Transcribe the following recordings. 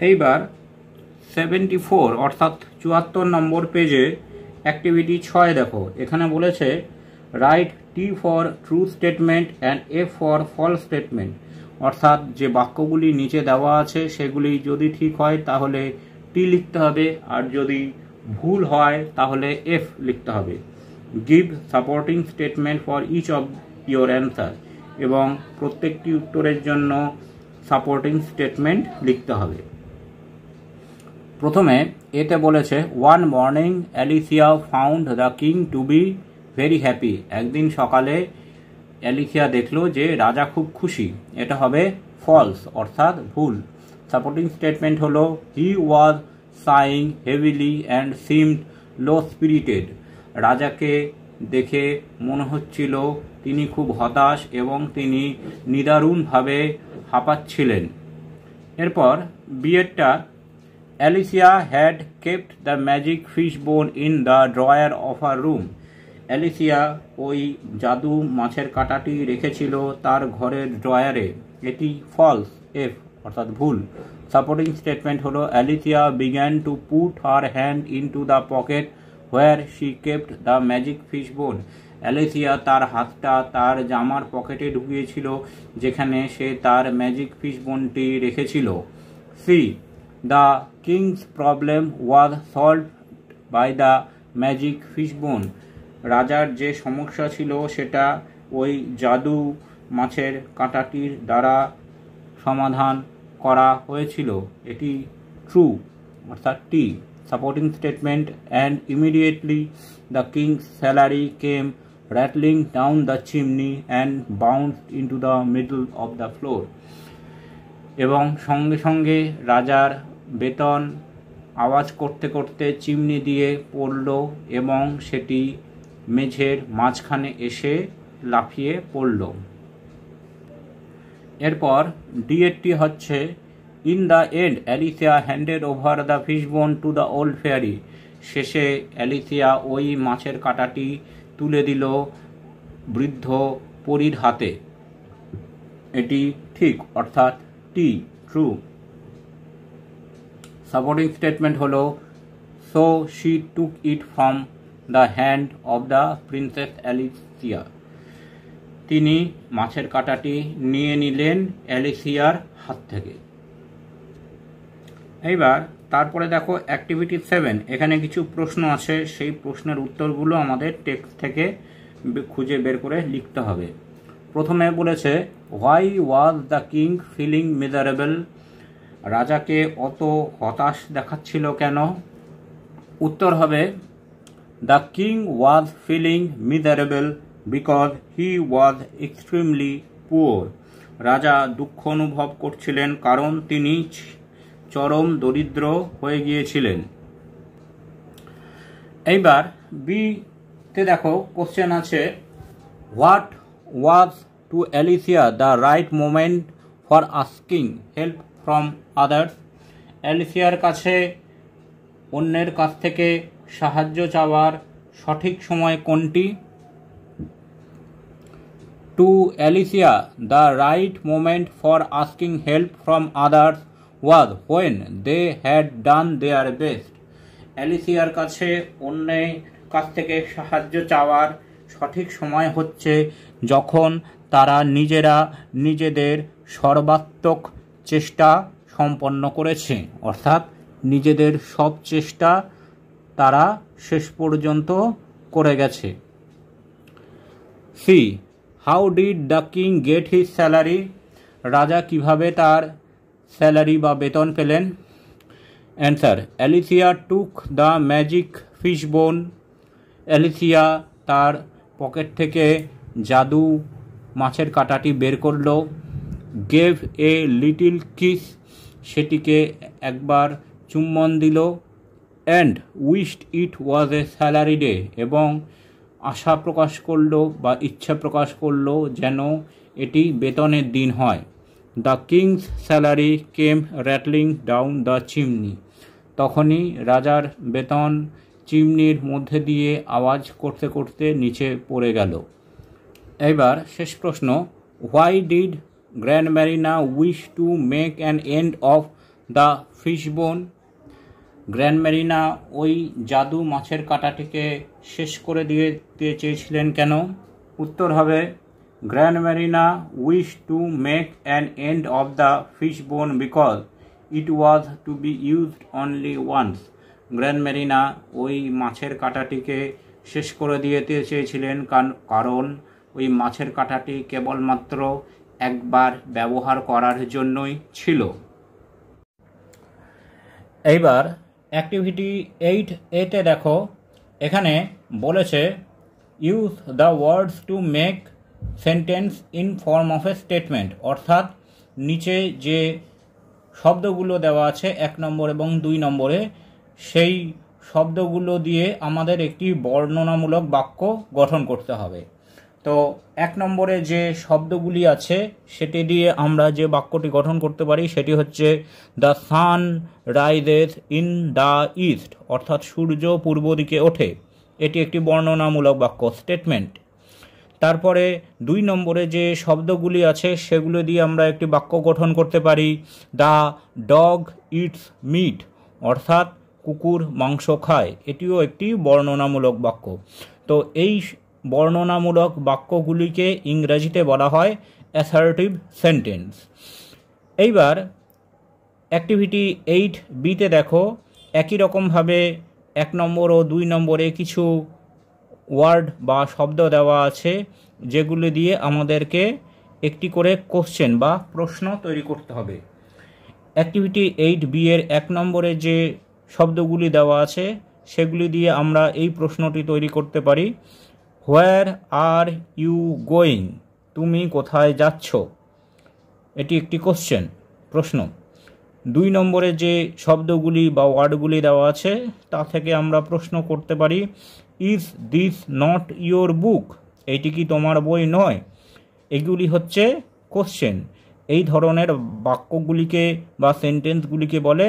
এইবার 74 অর্থাৎ 74 নম্বর পেজে অ্যাক্টিভিটি 6 দেখো, এখানে বলেছে write T for true statement and F for false statement. অর্থাৎ যে বাক্যগুলি নিচে দেওয়া আছে সেগুলি যদি ঠিক হয় তাহলে টি লিখতে হবে, আর যদি ভুল হয় তাহলে এফ লিখতে হবে। Give supporting statement for each of your answer, এবং প্রত্যেকটি উত্তরের জন্য সাপোর্টিং স্টেটমেন্ট লিখতে হবে। প্রথমে এতে বলেছে one morning Alicia found the king to be very happy. একদিন সকালে অ্যালিসিয়া দেখলো যে রাজা খুব খুশি। এটা হবে ফলস অর্থাৎ ভুল। সাপোর্টিং স্টেটমেন্ট হলো he was sighing heavily and seemed low spirited. রাজাকে দেখে মনে হচ্ছিল তিনি খুব হতাশ এবং তিনি নিদারুণভাবে হাঁপাচ্ছিলেন। এরপর বিয়েরটা Alicia had kept the magic fish bone in the drawer of her room. Alicia ওই জাদু মাছের কাঁটাটি রেখেছিল তার ঘরের ড্রয়ারে। এটি ফলস এফ অর্থাৎ ভুল। সাপোর্টিং স্টেটমেন্ট হলো Alicia began to put her hand into the pocket where she kept the magic fish বোন। অ্যালিসিয়া তার হাতটা তার জামার পকেটে ঢুকিয়েছিল যেখানে সে তার ম্যাজিক ফিশ বোনটি রেখেছিল। See the king's problem was solved by the magic fish bone. রাজার যে সমস্যা ছিল সেটা ওই জাদু মাছের কাঁটাটির দ্বারা সমাধান করা হয়েছিল। এটি ট্রু অর্থাৎ T. Supporting statement and immediately the king's salary came rattling down the chimney and bounced into the middle of the floor। এবং সঙ্গে সঙ্গে রাজার বেতন আওয়াজ করতে করতে চিমনি দিয়ে পড়ল এবং সেটি মেঝের মাঝখানে এসে লাফিয়ে পড়ল। এরপর ডিএটি হচ্ছে in the end Alicia handed over the fish বোন টু দ্য ওল্ড ফেয়ারি। শেষে অ্যালিসিয়া ওই মাছের কাঁটাটি তুলে দিল বৃদ্ধ পরীর হাতে। এটি ঠিক অর্থাৎ টি ট্রু। সাপোর্টিং স্টেটমেন্ট হলো so she took it from the hand of the princess Alicia. তিনি মাছের কাঁটাটি নিয়ে নিলেন অ্যালিসিয়ার হাত থেকে। এইবার তারপরে দেখো অ্যাক্টিভিটি 7, এখানে কিছু প্রশ্ন আছে, সেই প্রশ্নের উত্তরগুলো আমাদের টেক্সট থেকে খুঁজে বের করে লিখতে হবে। প্রথমে বলেছে why was the king feeling miserable. রাজাকে অত হতাশ দেখাচ্ছিল কেন? উত্তর হবে the king was feeling miserable because he was extremely poor. রাজা দুঃখ অনুভব করছিলেন কারণ তিনি চরম দরিদ্র হয়ে গিয়েছিলেন। এইবার বিতে দেখো কোশ্চেন আছে what was to Alicia the right moment for asking help from others. অ্যালিসিয়ার কাছে অন্যের কাছ থেকে সাহায্য চাওয়ার সঠিক সময় কোনটি? To Alicia the right moment for asking help from others was when they had done their best। অ্যালিসিয়ার কাছে অন্যের কাছ থেকে সাহায্য চাওয়ার সঠিক সময় হচ্ছে যখন তারা নিজেরা নিজেদের সর্বাত্মক চেষ্টা সম্পন্ন করেছে, অর্থাৎ নিজেদের সব চেষ্টা তারা শেষ পর্যন্ত করে গেছে। C how did the king get his salary. রাজা কিভাবে তার স্যালারি বা বেতন পেলেন? Answer Alicia took the magic fish বোন। অ্যালিসিয়া তার পকেট থেকে জাদু মাছের কাঁটাটি বের করল। গেভ এ লিটিল কিস, সেটিকে একবার চুম্বন দিল। And wished it was A salary day, এবং আশা প্রকাশ করল বা ইচ্ছা প্রকাশ করল যেন এটি বেতনের দিন হয়। The king's salary came rattling down the chimney. তখনই রাজার বেতন চিমনির মধ্যে দিয়ে আওয়াজ করতে করতে নিচে পড়ে গেল। এবার শেষ প্রশ্ন why did Grandmarina wish to make an end of the fish bone. Grandmarina ওই জাদু মাছের কাঁটাটিকে শেষ করে দিতে চেয়েছিলেন কেন? উত্তর হবে Grandmarina wish to make an end of the fish bone because it was to be used only once. Grandmarina ওই মাছের কাঁটাটিকে শেষ করে দিতে চেয়েছিলেন কারণ ওই মাছের কাঁটাটি কেবলমাত্র একবার ব্যবহার করার জন্যই ছিল। এইবার অ্যাক্টিভিটি 8A-তে দেখো, এখানে বলেছে use the words to make sentence in form of A statement, অর্থাৎ নিচে যে শব্দগুলো দেওয়া আছে 1 নম্বর এবং 2 নম্বরে, সেই শব্দগুলো দিয়ে আমাদের একটি বর্ণনামূলক বাক্য গঠন করতে হবে। তো 1 নম্বরে যে শব্দগুলি আছে সেটি দিয়ে আমরা যে বাক্যটি গঠন করতে পারি সেটি হচ্ছে the sun rises in the east, অর্থাৎ সূর্য পূর্ব দিকে ওঠে। এটি একটি বর্ণনামূলক বাক্য, স্টেটমেন্ট। তারপরে 2 নম্বরে যে শব্দগুলি আছে সেগুলো দিয়ে আমরা একটি বাক্য গঠন করতে পারি দ্য ডগ ইটস মিট, অর্থাৎ কুকুর মাংস খায়। এটিও একটি বর্ণনামূলক বাক্য। তো এই বর্ণনামূলক বাক্যগুলিকে ইংরেজিতে বলা হয় অ্যাসার্টিভ সেন্টেন্স। এইবার অ্যাক্টিভিটি 8B-তে দেখো, একই রকমভাবে 1 নম্বর ও 2 নম্বরে কিছু ওয়ার্ড বা শব্দ দেওয়া আছে যেগুলি দিয়ে আমাদেরকে একটি করে কোশ্চেন বা প্রশ্ন তৈরি করতে হবে। অ্যাক্টিভিটি 8B-এর 1 নম্বরে যে শব্দগুলি দেওয়া আছে সেগুলি দিয়ে আমরা এই প্রশ্নটি তৈরি করতে পারি, হোয়ার আর ইউ গোয়িং, তুমি কোথায় যাচ্ছ? এটি একটি কোশ্চেন, প্রশ্ন। 2 নম্বরে যে শব্দগুলি বা ওয়ার্ডগুলি দেওয়া আছে তা থেকে আমরা প্রশ্ন করতে পারি, is this not your book, এটি কি তোমার বই নয়? এগুলি হচ্ছে কোশ্চেন। এই ধরনের বাক্যগুলিকে বা সেন্টেন্সগুলিকে বলে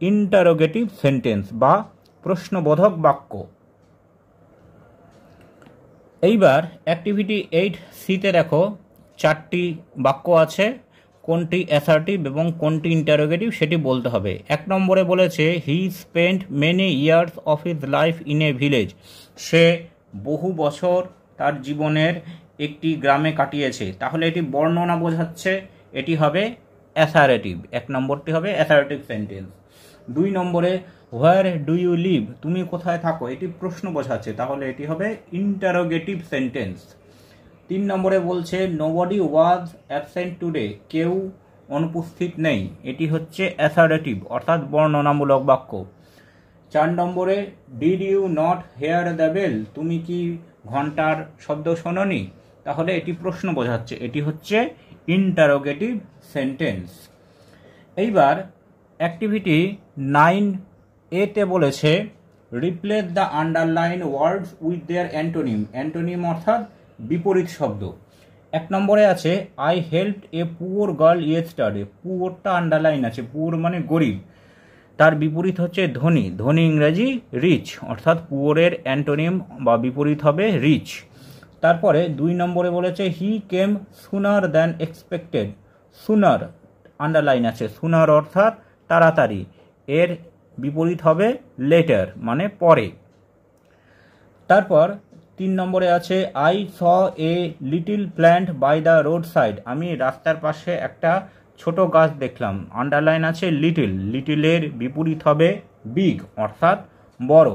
ইন্টারোগেটিভ সেন্টেন্স বা প্রশ্নবোধক বাক্য। এইবার অ্যাক্টিভিটি 8C-তে দেখো, 4টি বাক্য আছে, কোনটি অ্যাসার্টিভ এবং কোনটি ইন্টারোগেটিভ সেটি বলতে হবে। 1 নম্বরে বলেছে he spent many years of his life in a village, সে বহু বছর তার জীবনের একটি গ্রামে কাটিয়েছে। তাহলে এটি বর্ণনা বোঝাচ্ছে, এটি হবে অ্যাসারেটিভ। 1 নম্বরটি হবে অ্যাসারেটিভ সেন্টেন্স। 2 নম্বরে হোয়ার ডু ইউ লিভ, তুমি কোথায় থাকো, এটি প্রশ্ন বোঝাচ্ছে, তাহলে এটি হবে ইন্টারোগেটিভ সেন্টেন্স। 3 নম্বরে বলছে নোবডি ওয়াজ অ্যাবসেন্ট টুডে, কেউ অনুপস্থিত নেই, এটি হচ্ছে অ্যাসারেটিভ অর্থাৎ বর্ণনামূলক বাক্য। 4 নম্বরে did you not hear the bell, তুমি কি ঘন্টার শব্দ শোনোনি, তাহলে এটি প্রশ্ন বোঝাচ্ছে, এটি হচ্ছে ইন্টারোগেটিভ সেন্টেন্স। এইবার অ্যাক্টিভিটি 9A-তে বলেছে replace the underline words with their antonym, antonym অর্থাৎ বিপরীত শব্দ। 1 নম্বরে আছে I helped a poor girl yesterday, পুয়ারটা আন্ডারলাইন আছে, পুয়ার মানে গরিব, তার বিপরীত হচ্ছে ধনী, ধনী ইংরেজি রিচ, অর্থাৎ পুয়ারের অ্যান্টোনিম বা বিপরীত হবে রিচ। তারপরে 2 নম্বরে বলেছে হি কেম সুনার দ্যান এক্সপেক্টেড, সুনার আন্ডারলাইন আছে, সুনার অর্থাৎ তাড়াতাড়ি, এর বিপরীত হবে লেটার মানে পরে। তারপর 3 নম্বরে আছে I saw a little plant by the road side, আমি রাস্তার পাশে একটা ছোট গাছ দেখলাম, আন্ডারলাইন আছে লিটিল, লিটিলের বিপরীত হবে বিগ অর্থাৎ বড়।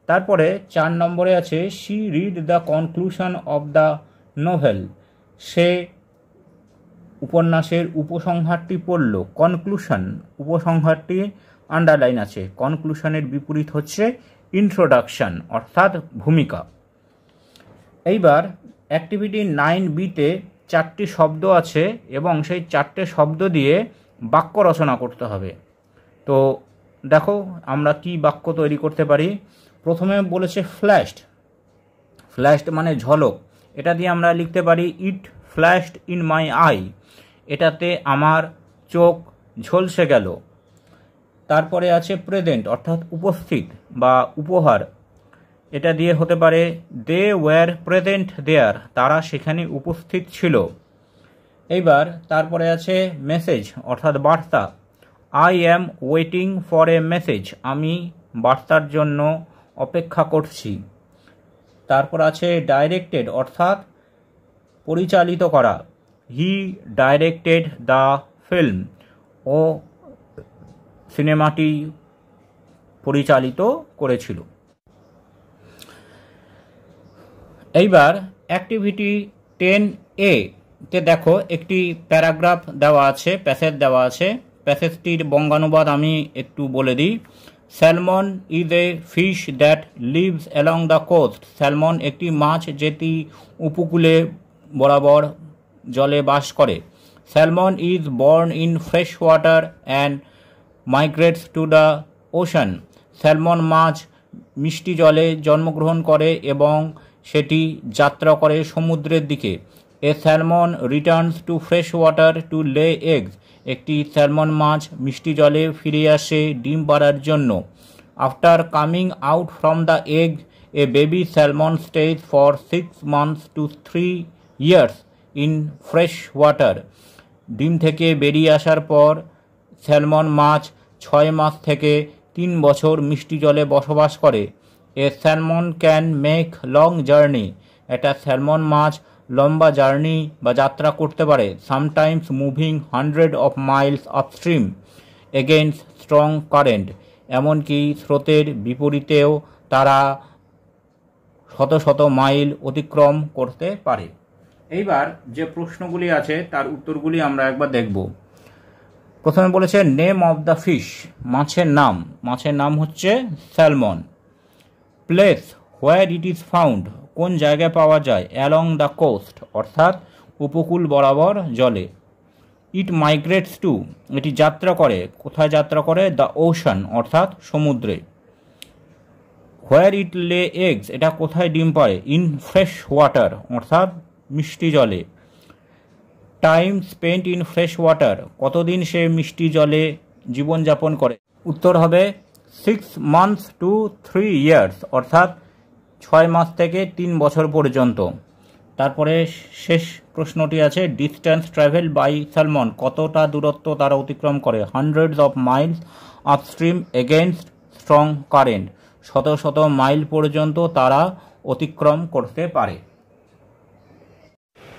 তারপরে 4 নম্বরে আছে she read the conclusion of the novel, সে উপন্যাসের উপসংহারটি পড়ল, কনক্লুশন উপসংহারটি আন্ডারলাইন আছে, কনক্লুশনের বিপরীত হচ্ছে ইন্ট্রোডাকশন অর্থাৎ ভূমিকা। এইবার অ্যাক্টিভিটি 9B-তে 4টি শব্দ আছে এবং সেই 4টে শব্দ দিয়ে বাক্য রচনা করতে হবে। তো দেখো আমরা কি বাক্য তৈরি করতে পারি। প্রথমে বলেছে ফ্ল্যাশড, ফ্ল্যাশড মানে ঝলক, এটা দিয়ে আমরা লিখতে পারি ইট ফ্ল্যাশড ইন মাই আই, এটাতে আমার চোখ ঝলসে গেল। তারপরে আছে প্রেজেন্ট অর্থাৎ উপস্থিত বা উপহার, এটা দিয়ে হতে পারে দে ওয়্যার প্রেজেন্ট দেয়ার, তারা সেখানে উপস্থিত ছিল। এইবার তারপরে আছে মেসেজ অর্থাৎ বার্তা, I am waiting for a message, আমি বার্তার জন্য অপেক্ষা করছি। তারপর আছে ডাইরেক্টেড অর্থাৎ পরিচালিত করা, হি ডাইরেক্টেড দ্য ফিল্ম, ও সিনেমাটি পরিচালিত করেছিল। এইবার অ্যাক্টিভিটি 10A তে দেখো একটি প্যারাগ্রাফ দেওয়া আছে, প্যাসেজ দেওয়া আছে। প্যাসেজটির বঙ্গানুবাদ আমি একটু বলে দিই। Salmon is a fish that lives along the coast, salmon একটি মাছ যেটি উপকূলে বরাবর জলে বাস করে। Salmon is born in fresh water and migrates to the ocean, salmon মাছ মিষ্টি জলে জন্মগ্রহণ করে এবং সেটি যাত্রা করে সমুদ্রের দিকে। A salmon returns to fresh water to lay eggs, একটি স্যালমন মাছ মিষ্টি জলে ফিরে আসে ডিম পাড়ার জন্য। After coming out from the egg a baby salmon stage for 6 months to 3 years in fresh water, ডিম থেকে বেরিয়ে আসার পর স্যালমন মাছ 6 মাস থেকে 3 বছর মিষ্টি জলে বসবাস করে। A salmon can make long journey, একটা স্যালমন মাছ লম্বা জার্নি বা যাত্রা করতে পারে। Sometimes moving 100 of miles upstream against strong current, এমনকি স্রোতের বিপরীতেও তারা শত শত মাইল অতিক্রম করতে পারে। এইবার যে প্রশ্নগুলি আছে তার উত্তরগুলি আমরা একবার দেখব। প্রথমে বলেছে নেম অফ দ্য ফিশ, মাছের নাম, মাছের নাম হচ্ছে salmon. Place where it is found, কোন জায়গায় পাওয়া যায়। অ্যালং দ্য কোস্ট অর্থাৎ উপকূল বরাবর জলে। ইট মাইগ্রেটস টু, এটি যাত্রা করে, কোথায় যাত্রা করে। দ্য ওশান অর্থাৎ সমুদ্রে। হোয়ার ইট লে এগস, এটা কোথায় ডিম পাড়ে। ইন ফ্রেশ ওয়াটার অর্থাৎ মিষ্টি জলে। Time spent in fresh water, কতদিন সে মিষ্টি জলে জীবনযাপন করে। উত্তর হবে 6 months to 3 years অর্থাৎ 6 মাস থেকে 3 বছর পর্যন্ত। তারপরে শেষ প্রশ্নটি আছে ডিস্ট্যান্স ট্রাভেল বাই স্যালমন, কতটা দূরত্ব তারা অতিক্রম করে। 100 of miles upstream against strong current, শত শত মাইল পর্যন্ত তারা অতিক্রম করতে পারে।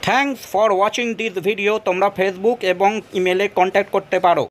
Thanks for watching this video. তোমরা ফেসবুক এবং ইমেলে কন্ট্যাক্ট করতে পারো।